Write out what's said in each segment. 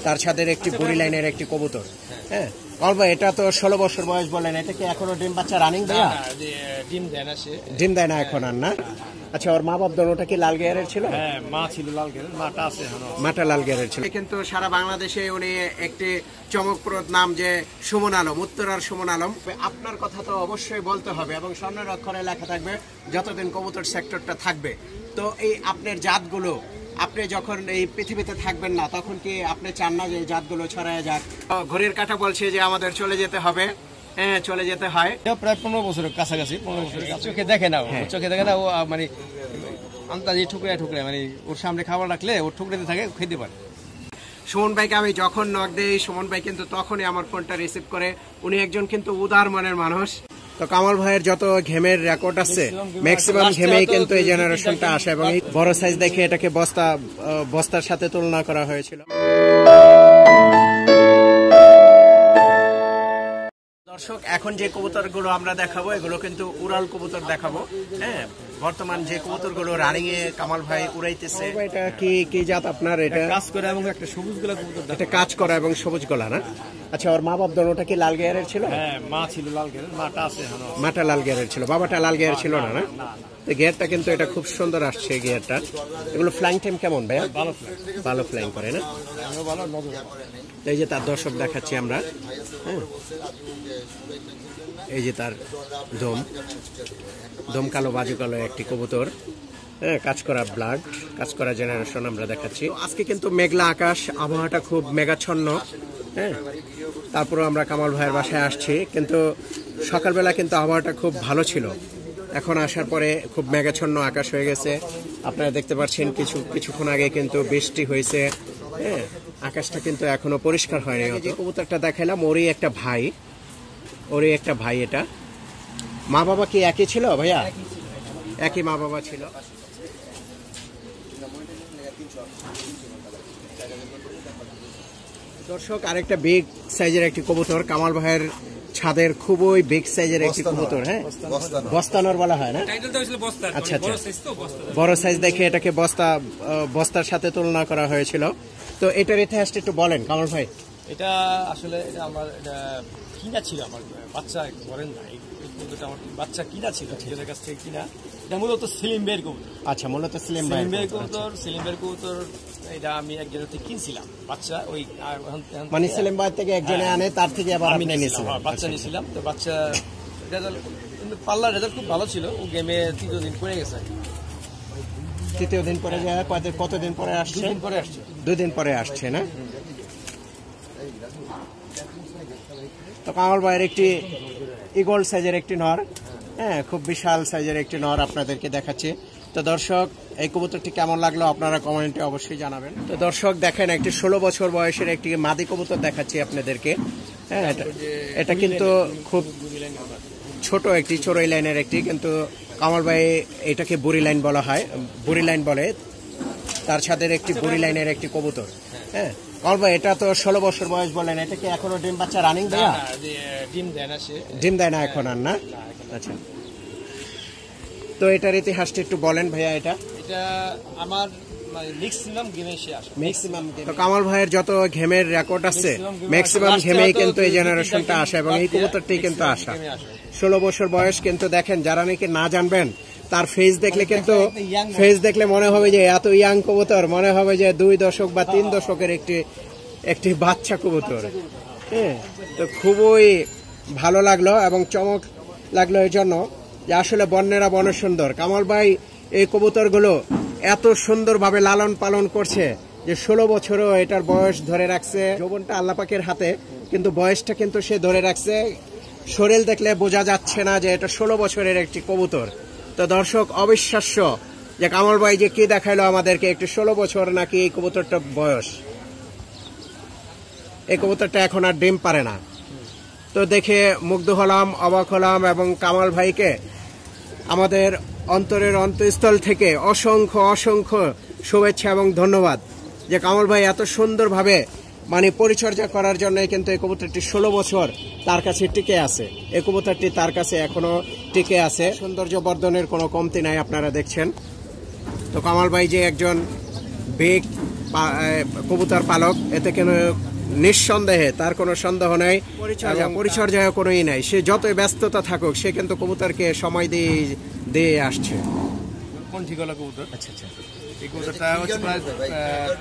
তার ছাদের একটি বুড়ি লাইনের একটি কবুতর। হ্যাঁ কামাল ভাই, এটা তো 16 বছর বয়স বলেন, এটা কি এখনো ডিম বাচ্চা রানিং ভাইয়া? ডিম দেয় না এখন আর না? আচ্ছা, ওর মা বাপ দোনোটা কি লাল গেয়ারের ছিল? হ্যাঁ, মা ছিল লাল গেয়ারের, মাটা আছে এখনো। মাটা লাল গেয়ারের ছিল। কিন্তু সারা বাংলাদেশে উনি একটি চমকপ্রদ নাম, যে সুমন আলম, উত্তরার সুমন আলম। আপনার কথা তো অবশ্যই বলতে হবে এবং স্বর্ণের অক্ষরে লেখা থাকবে যতদিন কবুতর সেক্টরটা থাকবে। তো এই আপনার জাতগুলো, আপনি যখন এই পৃথিবীতে থাকবেন না, তখন কি আপনি চান না যে এই জাতগুলো ছড়ায় যাক? ঘড়ির কাঁটা বলছে যে আমাদের চলে যেতে হবে। হ্যাঁ, চলে যেতে হয়। প্রায় 15 বছরের কাছাকাছি, 15 বছরের কাছে। চোখে দেখে না, চোখে দেখে না, ও মানে আন্তাজি ঠুকরে ঠুকরে, মানে ওর সামনে খাবার রাখলে ওর ঠুকরেতে থাকে, খেতে পারে। সুমন ভাইকে আমি যখন নক দেই, সুমন ভাই কিন্তু তখনই আমার ফোনটা রিসিভ করে। উনি একজন কিন্তু উদার মনের মানুষ। তো কামাল ভাইয়ের যত ঘেমের রেকর্ড আছে, ম্যাক্সিমাম ঘেমেই কিন্তু এই জেনারেশনটা আসে এবং এই বড় সাইজ দেখে এটাকে বস্তার সাথে তুলনা করা হয়েছিল। দর্শক, এখন যে কবুতরগুলো আমরা দেখাবো, এগুলো কিন্তু উড়াল কবুতর দেখাবো। হ্যাঁ, বর্তমান যে কবুতরগুলো রানিং এ কামাল ভাই উড়াইতেছে, এটা কি জাত আপনার? এটা কাজ করে এবং একটা সবুজ গলা কবুতর। এটা কাজ করা এবং সবুজ গলা না? আচ্ছা, ওর মা বাপ দোনোটা কি লাল গেয়ারের ছিল? হ্যাঁ, মা ছিল লাল গেয়ারের, মাটা আছে এখনো। মাটা লাল গেয়ারের ছিল, বাবাটা লাল গেয়ার ছিল না? না, তো গিয়ারটা কিন্তু এটা খুব সুন্দর আসছে গিয়ারটা। এগুলো ফ্লাইং টাইম কেমন ভাইয়া? ভালো ফ্লাইং করে না? এই যে তার দর্শক দেখাচ্ছি আমরা। হ্যাঁ, এই যে তার দম কালো বাজু কালো একটি কবুতর। হ্যাঁ, কাজ করা ব্লাড, কাজ করা জেনারেশন আমরা দেখাচ্ছি। আজকে কিন্তু মেঘলা আকাশ, আবহাওয়াটা খুব মেঘাচ্ছন্ন। হ্যাঁ, তারপরে আমরা কামাল ভাইয়ের বাসায় আসছি, কিন্তু সকালবেলা কিন্তু আবহাওয়াটা খুব ভালো ছিল। এখন আসার পরে খুব মেঘাচ্ছন্ন আকাশ হয়ে গেছে। আপনারা দেখতে পাচ্ছেন কিছুক্ষণ আগে কিন্তু বৃষ্টি হয়েছে। হ্যাঁ, আকাশটা কিন্তু এখনো পরিষ্কার হয়নি। যে কবুতরটা দেখাইলাম, ওরই একটা ভাই। এটা মা বাবা কি একই ছিল ভাইয়া? একই মা বাবা ছিল। দর্শক, আরেকটা বিগ সাইজের একটি কবুতর, কামাল ভাইয়ের ছাদের খুবই বিগ সাইজের একটি কবুতর। হ্যাঁ, বস্তানর বলা হয় না? আচ্ছা, বড় সাইজ দেখে এটাকে বস্তার সাথে তুলনা করা হয়েছিল। তো এটার ইতিহাসটা একটু বলেন কামাল ভাই। এটা আসলে আমার কিনা ছিল, আমার বাচ্চা বলেন না, আমার বাচ্চা কিনা ছিল, ছেলের কাছ থেকে কিনা। এটা মূলত সেলিম ভাইয়ের কবুতর। আচ্ছা, মূলত সেলিম ভাইয়ের কবুতর। এটা আমি একজনের থেকে কিনছিলাম বাচ্চা, ওই মানে সেলিম ভাই থেকে একজনে আনে, তার থেকে আবার আমি নিয়েছিলাম, বাচ্চা নিয়েছিলাম। তো বাচ্চা পাল্লার রেজাল্ট খুব ভালো ছিল। ও গেমে 3 দিন পরে গেছে। 3 দিন পরে যায়? কতদিন পরে আসছে? 2 দিন পরে আসছে না? তো কামাল ভাইয়ের একটি ইগল সাইজের একটি নর। হ্যাঁ, খুব বিশাল সাইজের একটি নর আপনাদেরকে দেখাচ্ছি। তো দর্শক, এই কবুতরটি কেমন লাগলো আপনারা কমেন্টে অবশ্যই জানাবেন। তো দর্শক দেখেন, একটি 16 বছর বয়সের একটি মাদি কবুতর দেখাচ্ছি আপনাদেরকে। হ্যাঁ, এটা কিন্তু খুব ছোট একটি চড়ুই লাইনের একটি, কিন্তু কামাল ভাই এটাকে বুড়ি লাইন বলা হয়, বুড়ি লাইন বলে। তার ছাদের একটি বুড়ি লাইনের একটি কবুতর। হ্যাঁ কামাল ভাই, এটা তো 16 বছর বয়স বলেন, এটা কি এখনো ডিম বাচ্চা রানিং ভাইয়া? ডিম দেয় না এখন আর না? আচ্ছা, তো এটার ইতিহাসটা একটু বলেন ভাইয়া। এটা আমার তো কামাল ভাইয়ের যত ঘেমের রেকর্ড আছে, ম্যাক্সিমাম ঘেমেই কিন্তু এই জেনারেশনটা আসে এবং এই কবুতরটি কিন্তু আসা। 16 বছর বয়স, কিন্তু দেখেন, যারা নাকি না জানবেন, তার ফেস দেখলে মনে হবে যে এত ইয়াং কবুতর, মনে হবে যে 2 দশক বা 3 দশকের একটি বাচ্চা কবুতর। হ্যাঁ, তো খুবই ভালো লাগলো এবং চমক লাগলো এই জন্য যে আসলে বন্যেরা বন সুন্দর। কামাল ভাই এই কবুতরগুলো এত সুন্দরভাবে লালন পালন করছে যে 16 বছরও এটার বয়স ধরে রাখছে। যৌবনটা আল্লাহ পাকের হাতে, কিন্তু বয়সটা কিন্তু সে ধরে রাখছে। শরীর দেখলে বোঝা যাচ্ছে না যে এটা 16 বছরের একটি কবুতর। তো দর্শক, অবিশ্বাস্য যে কামাল ভাই যে কি দেখাইলো আমাদেরকে, একটি 16 বছর নাকি এই কবুতরটা বয়স। এই কবুতরটা এখন আর ডিম পারে না। তো দেখে মুগ্ধ হলাম, অবাক হলাম এবং কামাল ভাইকে আমাদের অন্তরের অন্তঃস্থল থেকে অসংখ্য শুভেচ্ছা এবং ধন্যবাদ যে কামাল ভাই এত সুন্দরভাবে মানে পরিচর্যা করার জন্য কিন্তু এই কবুতরটি 16 বছর তার কাছে টিকে আছে। এই কবুতরটি তার কাছে এখনো টিকে আছে। সৌন্দর্য বর্ধনের কোনো কমতি নাই, আপনারা দেখছেন। তো কামাল ভাই যে একজন বিগ কবুতর পালক, এতে কোনো নিঃসন্দেহে তার কোনো সন্দেহ নেই, পরিচর্যায় কোনোই নাই। সে যতই ব্যস্ততা থাকুক সে কিন্তু কবুতরকে সময় দিয়ে আসছে। কোন ঠিকানা কবুতর? আচ্ছা আচ্ছা, এই কবুতরটা হচ্ছে প্রায়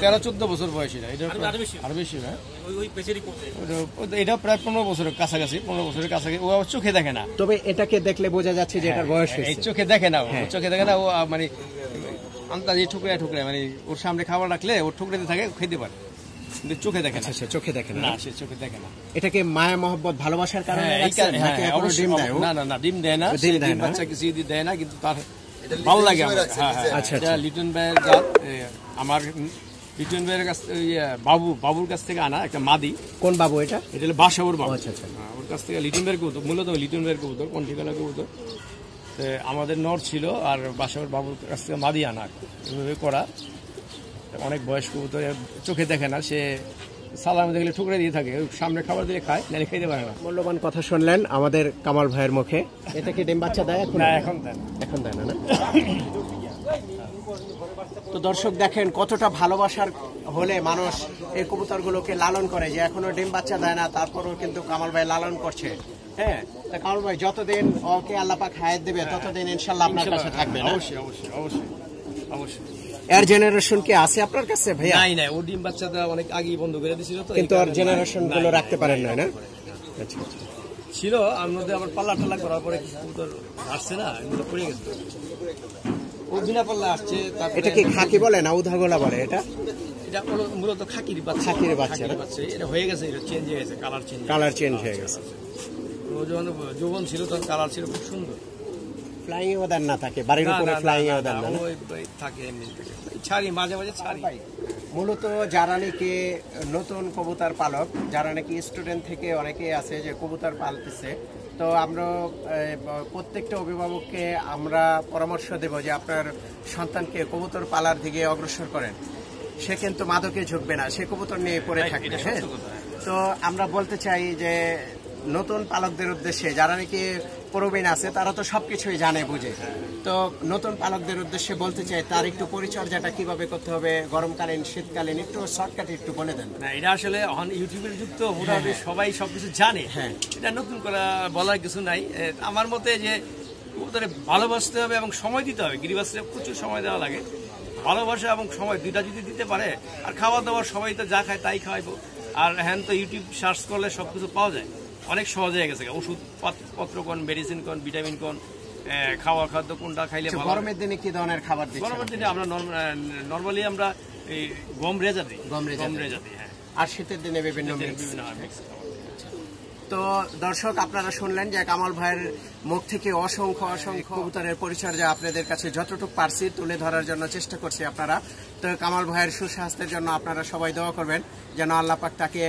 13-14 বছর বয়সী না, এটা আরো বেশি না, এটা প্রায় 15 বছরের কাছাকাছি, 15 বছরের কাছাকাছি। ও চোখে দেখে না, তবে এটাকে দেখলে বোঝা যাচ্ছে যে এটার বয়স এই হয়েছে। চোখে দেখে না, চোখে দেখে না। ও মানে আন্দাজে ঠুকরে ঠুকরে, মানে ওর সামনে খাবার রাখলে ওর ঠুকরেতে থাকে, খেতে পারে, কিন্তু চোখে দেখে না। সে চোখে দেখে না, সে চোখে দেখে না। এটাকে মায়া মহব্বত ভালোবাসার কারণে রাখছেন নাকি এখনো ডিম দেয়? না ডিম দেয় না, ডিম বাচ্চা কিছু দেয় না, কিন্তু তার ভালো লাগে আমার। আচ্ছা, এটা লিটন ভাইয়ের জাত, আমার লিটন ভাইয়ের কাছ বাবুর কাছ থেকে আনা একটা মাদি। কোন বাবু এটা? এটা হলো বাসাবুর বাবু। আচ্ছা আচ্ছা, ওর কাছ থেকে লিটন ভাইয়ের কবুতর, মূলত লিটন ভাইয়ের কবুতর, কোন ঠিকানা কবুতর। আমাদের নর ছিল, আর বাসাবুর বাবুর কাছ থেকে মাদি আনা, এভাবে করা। অনেক বয়স্ক কবুতর, চোখে দেখে না, সে সালাম দেখলে ঠুকরে দিয়ে থাকে, সামনে খাবার দিলে খায়, নাহলে খেতে পারে না। মূল্যবান কথা শুনলেন আমাদের কামাল ভাইয়ের মুখে। এটা কি ডিম বাচ্চা দেয়? এখন দেয় না, এখন দেয় না। তো দর্শক দেখেন কতটা ভালোবাসার হলে মানুষ এই কবুতরগুলোকে লালন করে, যে এখনো ডিম বাচ্চা দেয় না, তারপরেও কিন্তু কামাল ভাই লালন করছে। হ্যাঁ, তা কামাল ভাই যতদিন ওকে আল্লাহ পাক হায়াত দেবে ততদিন ইনশাআল্লাহ আপনার কাছে থাকবে। অবশ্যই অবশ্যই অবশ্যই অবশ্যই। এর জেনারেশন কি আছে আপনার কাছে ভাইয়া? নাই, ও ডিম বাচ্চা দেওয়া অনেক আগেই বন্ধ করে দিয়েছিল, তো কিন্তু আর জেনারেশন গুলো রাখতে পারেন না? আচ্ছা আচ্ছা, ছিল আমাদের, আবার পাল্লা টাল্লা করার পরে কবুতর আসছে না, এগুলো পড়ে গেছে। ও বিনা পাল্লা আসছে। এটা কি খাকি বলে না উধাগোলা বলে? এটা মূলত খাকির বাচ্চা। এটা হয়ে গেছে, এটা চেঞ্জ হয়ে গেছে, কালার চেঞ্জ হয়ে গেছে। ও যখন যৌবন ছিল তখন কালার ছিল খুব সুন্দর। ফ্লাইং ওদার না থাকে বাড়ির উপরে, ফ্লাইং ওদার না থাকে, এমনি ছাড়ি, মাঝে মাঝে ছাড়ি। মূলত যারা নাকি নতুন কবুতর পালক, যারা নাকি স্টুডেন্ট থেকে অনেকে আছে যে কবুতর পালতেছে, তো আমরা প্রত্যেকটা অভিভাবককে আমরা পরামর্শ দেব যে আপনার সন্তানকে কবুতর পালার দিকে অগ্রসর করেন। সে কিন্তু মাদকে ঝুঁকবে না, সে কবুতর নিয়ে পড়ে থাকবে। হ্যাঁ, তো আমরা বলতে চাই যে নতুন পালকদের উদ্দেশ্যে, যারা নাকি প্রবীণ আছে তারা তো সবকিছুই জানে বুঝে, তো নতুন পালকদের উদ্দেশ্যে বলতে চাই তার একটু পরিচর্যাটা কিভাবে করতে হবে, গরমকালীন শীতকালীন একটু শর্টকাটে একটু বলে দেন। না, এটা আসলে ইউটিউবের যুগ তো, মোটামুটি সবাই সবকিছু জানে। হ্যাঁ, এটা নতুন করে বলার কিছু নাই। আমার মতে যে কবুতরে ভালোবাসতে হবে এবং সময় দিতে হবে। গিরিবাসে প্রচুর সময় দেওয়া লাগে, ভালোবাসা এবং সময় দুইটা যদি দিতে পারে। আর খাওয়া দাওয়ার সবাই তো যা খায় তাই খাওয়াইবো। আর হ্যাঁ, তো ইউটিউব সার্চ করলে সবকিছু পাওয়া যায়, অনেক সহজ হয়ে গেছে। ওষুধ পত্র কোন, মেডিসিন কোন, ভিটামিন কোন, খাওয়ার খাদ্য কোনটা খাইলে ভালো। গরমের দিনে কি ধরনের খাবার দিই? গরমের দিনে আমরা নরমালি আমরা এই গম রেজা দিই। হ্যাঁ, আর শীতের দিনে বিভিন্ন মিক্স। তো দর্শক আপনারা শুনলেন যে কামাল ভাইয়ের মুখ থেকে অসংখ্য কবুতরের পরিচর্যা আপনাদের কাছে যতটুকু পারছি তুলে ধরার জন্য চেষ্টা করছি আপনারা। তো কামাল ভাইয়ের সুস্বাস্থ্যের জন্য আপনারা সবাই দোয়া করবেন যেন আল্লাহ পাক তাকে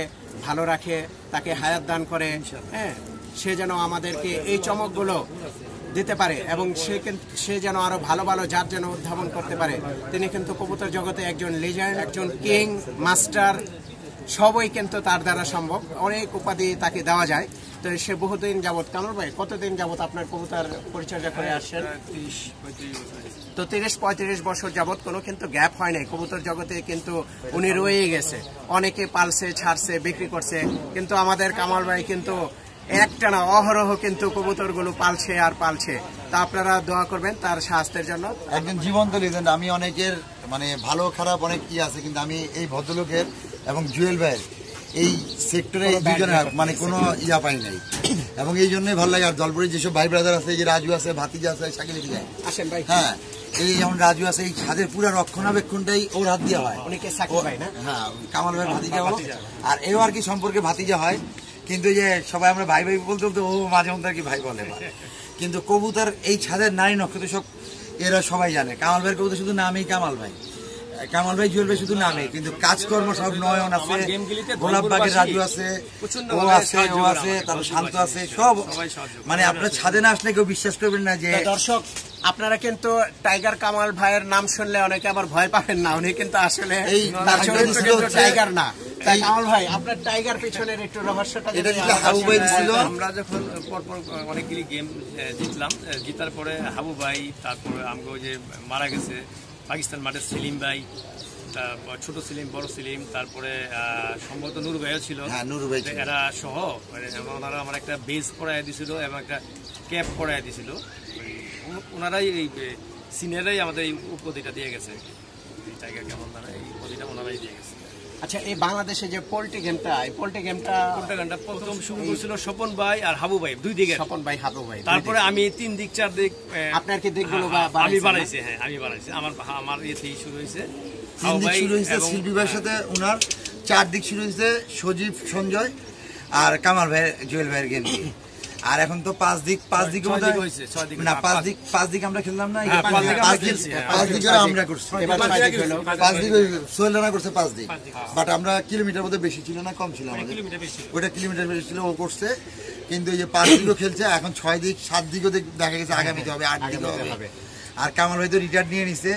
ভালো রাখে, তাকে হায়াত দান করে। হ্যাঁ, সে যেন আমাদেরকে এই চমকগুলো দিতে পারে এবং সে যেন আরো ভালো ভালো জাত যেন উদ্ভাবন করতে পারে। তিনি কিন্তু কবুতর জগতে একজন লেজেন্ড, একজন কিং, মাস্টার, সবই কিন্তু তার দ্বারা সম্ভব। অনেক উপাধি তাকে দেওয়া যায়। তো সে বহুদিন যাবত, কামাল ভাই কতদিন যাবত আপনার কবুতর পরিচর্যা করে আসছেন? তো 30-35 বছর যাবত কোনো কিন্তু গ্যাপ হয় নাই কবুতর জগতে, কিন্তু উনি রয়ে গেছে। অনেকে পালছে, ছাড়ছে, বিক্রি করছে, কিন্তু আমাদের কামাল ভাই কিন্তু একটানা অহরহ কিন্তু কবুতরগুলো পালছে আর পালছে। তা আপনারা দোয়া করবেন তার স্বাস্থ্যের জন্য। একজন জীবন্ত লেজেন্ড। আমি অনেকের মানে ভালো খারাপ অনেক কি আছে, কিন্তু আমি এই ভদ্রলোকের এবং জুয়েল ভাইয়ের এই সেক্টরে দুজনের মানে কোনো ইয়া পাই নাই, এবং এই জন্যই ভালো লাগে। আর জলপুরের যেসব ভাই ব্রাদার আছে, যে রাজু আছে, ভাতিজা আছে, শাকিল যায়, আসেন ভাই। হ্যাঁ, এই যেমন রাজু আছে, এই ছাদের পুরো রক্ষণাবেক্ষণটাই ওর হাত দেওয়া হয়। হ্যাঁ, কামাল ভাই ভাতিজা হলো, আর এও আর কি সম্পর্কে ভাতিজা হয়। কিন্তু যে সবাই আমরা ভাই ভাই বলতে বলতে ও মাঝে মধ্যে আর কি ভাই বলে। কিন্তু কবুতর এই ছাদের নারী নক্ষত্র সব এরা সবাই জানে। কামাল ভাইয়ের কবুতর শুধু নামেই কামাল ভাই, কামাল ভাই জুয়েল ভাই শুধু নামে, কিন্তু কাজকর্ম সব নয়ন আছে, গোলাপবাগের রাজু আছে, ও আছে, তারপর শান্ত আছে, সব মানে আপনার ছাদে না আসলে কেউ বিশ্বাস করবেন না। যে দর্শক আপনারা কিন্তু টাইগার কামাল ভাইয়ের নাম শুনলে অনেকে আবার ভয় পাবেন না, উনি কিন্তু আসলে এই টাইগার না। কামাল ভাই আপনার টাইগার পিছনের একটু রহস্যটা। আমরা যখন পরপর অনেকগুলি গেম জিতলাম, জিতার পরে হাবু ভাই, তারপরে আমগো যে মারা গেছে পাকিস্তান মাঠে সেলিম ভাই, ছোট সিলিম, বড় সিলিম, তারপরে সম্ভবত নুরু ভাইও ছিল, এরা সহ ওনারা আমার একটা বেজ পরাই দিছিল এবং একটা ক্যাপ পরাই দিছিল। ওনারাই এই সিনিয়ররাই আমাদের এই উপাধিটা দিয়ে গেছে, এই টাইগার কেমন দানা এই উপাধিটা ওনারাই দিয়ে গেছে। আচ্ছা, এই বাংলাদেশে যে পোল্ট্রি গেমটা, এই পোল্ট্রি গেমটা প্রথম শুরু করেছিল স্বপন ভাই আর হাবু ভাই, দুই দিকে স্বপন ভাই, হাবু ভাই। তারপরে আমি 3 দিক 4 দিক আপনার কি দিকগুলো আমি বানাইছি? হ্যাঁ, আমি বানাইছি। আমার ইয়েতেই শুরু হয়েছে, 3 দিক শুরু হয়েছে শিল্পী ভাইয়ের সাথে, ওনার 4 দিক শুরু হয়েছে সজীব, সঞ্জয় আর কামাল ভাই, জুয়েল ভাইয়ের গেম। আর এখন তো 5 দিক হয়েছে, 6 দিক না, 5 দিক আমরা খেললাম না, 5 দিক আমরা করছি। 5 দিক সোহেল রানা করছে 5 দিক, বাট আমরা কিলোমিটার মধ্যে বেশি ছিল না, কম ছিল আমাদের, ওইটা কিলোমিটার বেশি ছিল, ও করছে। কিন্তু এই যে 5 দিকও খেলছে, এখন 6 দিক 7 দিকও দেখা গেছে আগামীতে হবে, 8 দিক হবে। আর কামাল ভাই তো রিটায়ার নিয়ে নিছে।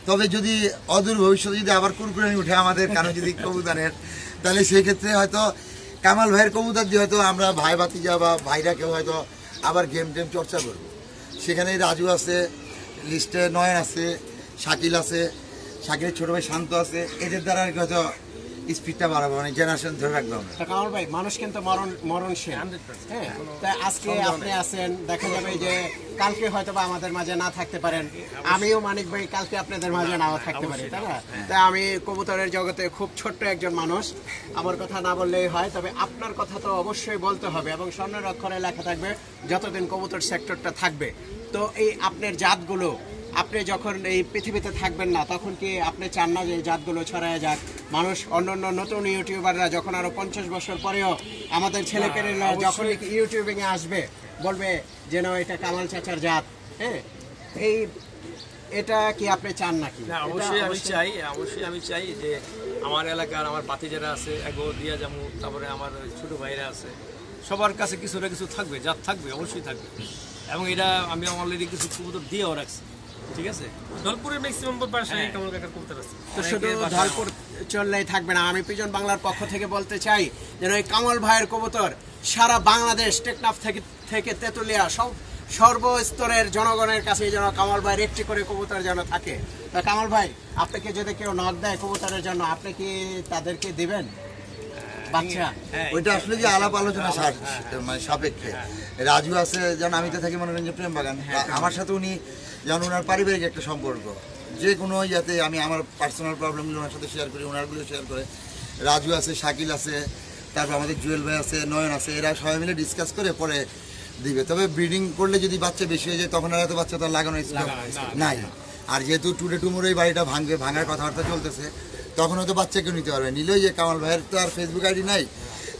তবে যদি অদূর ভবিষ্যতে যদি আবার কুরকুরানি উঠে আমাদের কারো যদি কবুতরের, তাহলে সেই ক্ষেত্রে হয়তো কামাল ভাইয়ের কবুতর দিয়ে হয়তো আমরা ভাই ভাতিজা বা ভাইরা কেউ হয়তো আবার গেম টেম চর্চা করবো। সেখানে রাজু আছে, লিস্টে নয়ন আছে, শাকিল আছে, শাকিলের ছোট ভাই শান্ত আছে, এদের দ্বারা আর কি হয়তো স্পিডটা বাড়াবো, মানে জেনারেশন ধরে রাখবো। কামাল ভাই, মানুষ কিন্তু মরণশীল। হ্যাঁ, তাই আজকে আপনি আছেন, দেখা যাবে যে কালকে হয়তো বা আমাদের মাঝে না থাকতে পারেন, আমিও মানিক ভাই কালকে আপনাদের মাঝে নাও থাকতে পারি, তাই না? তাই আমি কবুতরের জগতে খুব ছোট্ট একজন মানুষ, আমার কথা না বললেই হয়। তবে আপনার কথা তো অবশ্যই বলতে হবে এবং স্বর্ণের অক্ষরে লেখা থাকবে যতদিন কবুতর সেক্টরটা থাকবে। তো এই আপনার জাতগুলো, আপনি যখন এই পৃথিবীতে থাকবেন না, তখন কি আপনি চান না যে জাতগুলো ছড়ায় যাক, মানুষ অন্যান্য নতুন ইউটিউবাররা যখন আরো 50 বছর পরেও আমাদের ছেলেপেলেরা যখন ইউটিউবিং এ আসবে বলবে যেন এটা কামাল চাচার জাত? হ্যাঁ, এটা কি আপনি চান নাকি? অবশ্যই আমি চাই যে আমার এলাকার আমার বাতি যারা আছে, এগো দিয়া জামু, তারপরে আমার ছোট ভাইরা আছে, সবার কাছে কিছু না কিছু থাকবে, জাত থাকবে, অবশ্যই থাকবে। এবং এটা আমি অলরেডি কিছু কবুতর দিয়েও রাখছি, ঠিক আছে? ধলপুরের ম্যাক্সিমাম বাসায় কামাল কাকার কবুতর আছে। তো শুধু ধলপুর চললেই থাকবে না, আমি পিজন বাংলার পক্ষ থেকে বলতে চাই যেন এই কামাল ভাইয়ের কবুতর সারা বাংলাদেশ, টেকনাফ থেকে তেতুলিয়া, সর্বস্তরের জনগণের কাছে যেন কামাল ভাইয়ের একটি করে কবুতর যেন থাকে। তা কামাল ভাই, আপনাকে যদি কেউ নক দেয় কবুতরের জন্য, আপনি কি তাদেরকে দিবেন বাচ্চা? ওইটা আসলে যে আলাপ আলোচনা মানে সাপেক্ষে। রাজু আছে, যেমন আমি তো থাকি মনোরঞ্জন প্রেম বাগান, আমার সাথে উনি যেমন ওনার পারিবারিক একটা সম্পর্ক, যে কোনো ইয়াতে আমি আমার পার্সোনাল প্রবলেমগুলো ওনার সাথে শেয়ার করি, ওনারগুলো শেয়ার করে। রাজু আছে, শাকিল আছে, তারপর আমাদের জুয়েল ভাই আছে, নয়ন আছে, এরা সবাই মিলে ডিসকাস করে পরে দিবে। তবে ব্রিডিং করলে যদি বাচ্চা বেশি হয়ে যায়, তখন আর এত বাচ্চা তো লাগানো নাই। আর যেহেতু টুডে টুমোর এই বাড়িটা ভাঙার কথাবার্তা চলতেছে, তখন হয়তো বাচ্চাকেও নিতে পারবে। নিলেই যে কামাল ভাইয়ের তো আর ফেসবুক আইডি নাই,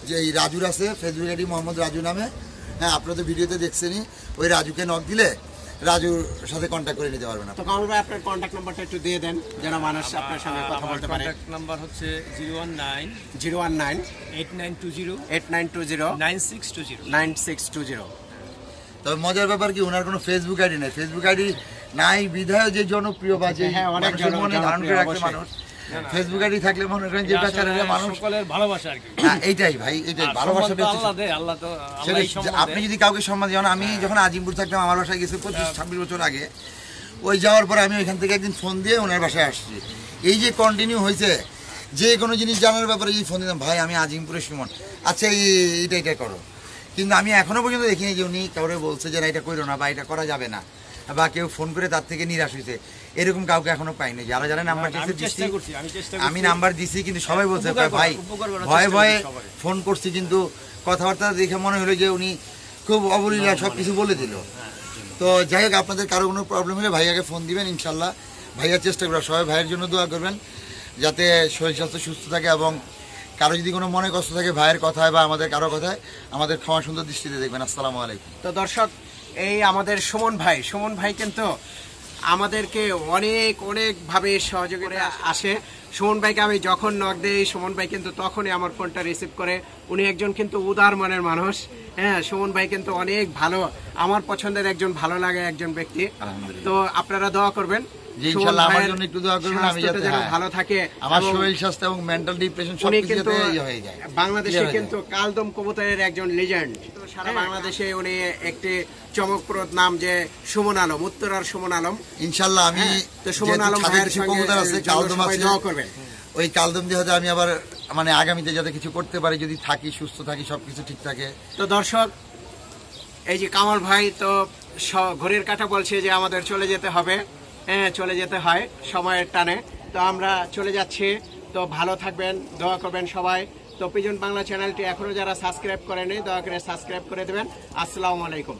যে এই রাজুর আছে ফেসবুক আইডি, মোহাম্মদ রাজু নামে। হ্যাঁ, আপনারা তো ভিডিওতে দেখছেনই, ওই রাজুকে নক দিলে রাজুর সাথে কন্ট্যাক্ট করে নিতে পারবে না। তো কামাল ভাই, আপনার কন্ট্যাক্ট নাম্বারটা একটু দিয়ে দেন যেন মানুষ আপনার সঙ্গে কথা বলতে পারে। কন্ট্যাক্ট নাম্বার হচ্ছে 019 8920 9620। তবে মজার ব্যাপার কি, ওনার কোনো ফেসবুক আইডি নাই। ফেসবুক আইডি নাই বিধায় যে জনপ্রিয় বা যে মানুষের মনে ধারণ করে রাখছে মানুষ, ফেসবুক আইডি থাকলে মনে করেন যে বেচারারা মানুষ সকলের ভালোবাসা আর কি। হ্যাঁ, এইটাই ভাই, এইটাই ভালোবাসা। আল্লাহ তো আপনি যদি কাউকে সম্মান, যেমন আমি যখন আজিমপুর থাকতাম, আমার বাসায় গেছি 25-26 বছর আগে, ওই যাওয়ার পরে আমি ওইখান থেকে একদিন ফোন দিয়ে ওনার বাসায় আসছি। এই যে কন্টিনিউ হয়েছে, যে কোনো জিনিস জানার ব্যাপারে এই ফোন দিতাম, ভাই আমি আজিমপুরের সুমন, আচ্ছা এইটা করো। কিন্তু আমি এখনো পর্যন্ত দেখিনি যে উনি কাউরে বলছে যে না এটা করো না বা এটা করা যাবে না, বা কেউ ফোন করে তার থেকে নিরাশ হয়েছে, এরকম কাউকে এখনো পাইনি। যারা নাম্বার দিচ্ছি, আমি নাম্বার দিছি, কিন্তু সবাই বলছে ভাই ভয়ে ভয়ে ফোন করছি, কিন্তু কথাবার্তা দেখে মনে হলো যে উনি খুব অবলীলা সব কিছু বলে দিল। তো যাই হোক, আপনাদের কারো কোনো প্রবলেম হলে ভাইয়াকে ফোন দিবেন, ইনশাল্লাহ ভাইয়ার চেষ্টা করবেন। সবাই ভাইয়ের জন্য দোয়া করবেন যাতে শরীর স্বাস্থ্য সুস্থ থাকে, এবং কারো যদি কোনো মনে কষ্ট থাকে ভাইয়ের কথায় বা আমাদের কারো কথায়, আমাদের ক্ষমা সুন্দর দৃষ্টিতে দেখবেন। আসসালামু আলাইকুম। তো দর্শক, এই আমাদের সুমন ভাই কিন্তু আমাদেরকে অনেকভাবে সহযোগিতা আসে। সুমন ভাইকে আমি যখন নক দিই, সুমন ভাই কিন্তু তখনই আমার ফোনটা রিসিভ করে। উনি একজন কিন্তু উদার মনের মানুষ। হ্যাঁ, সুমন ভাই কিন্তু অনেক ভালো, আমার পছন্দের একজন ভালো লাগে একজন ব্যক্তি। তো আপনারা দোয়া করবেন যে ইনশাআল্লাহ আমার জন্য একটু দোয়া করবেন, আমি যাতে ভালো থাকে, আমার শরীর স্বাস্থ্য এবং মেন্টাল ডিপ্রেশন সব কিছু যাতে হয়ে যায়। বাংলাদেশে কিন্তু কালদম কবুতরের একজন লিজেন্ড, সারা বাংলাদেশে উনি একটি চমকপ্রদ নাম যে সুমন আলম, উত্তরার সুমন আলম। ইনশাআল্লাহ আমি তো সুমন আলম ভাইয়ের সঙ্গে কবুতর আছে, কালদম আছে, দোয়া করবেন। ওই কালদম দিয়ে আমি আবার মানে আগামীতে যাতে কিছু করতে পারি, যদি থাকি সুস্থ থাকি সবকিছু ঠিক থাকে। তো দর্শক, এই যে কামাল ভাই তো ঘড়ির কাঁটা বলছে যে আমাদের চলে যেতে হবে, হ্যাঁ চলে যেতে হয় সময়ের টানে, তো আমরা চলে যাচ্ছি। তো ভালো থাকবেন, দোয়া করবেন সবাই। তো পিজন বাংলা চ্যানেলটি এখনো যারা সাবস্ক্রাইব করেনি দয়া করে সাবস্ক্রাইব করে দেবেন। আসসালামু আলাইকুম।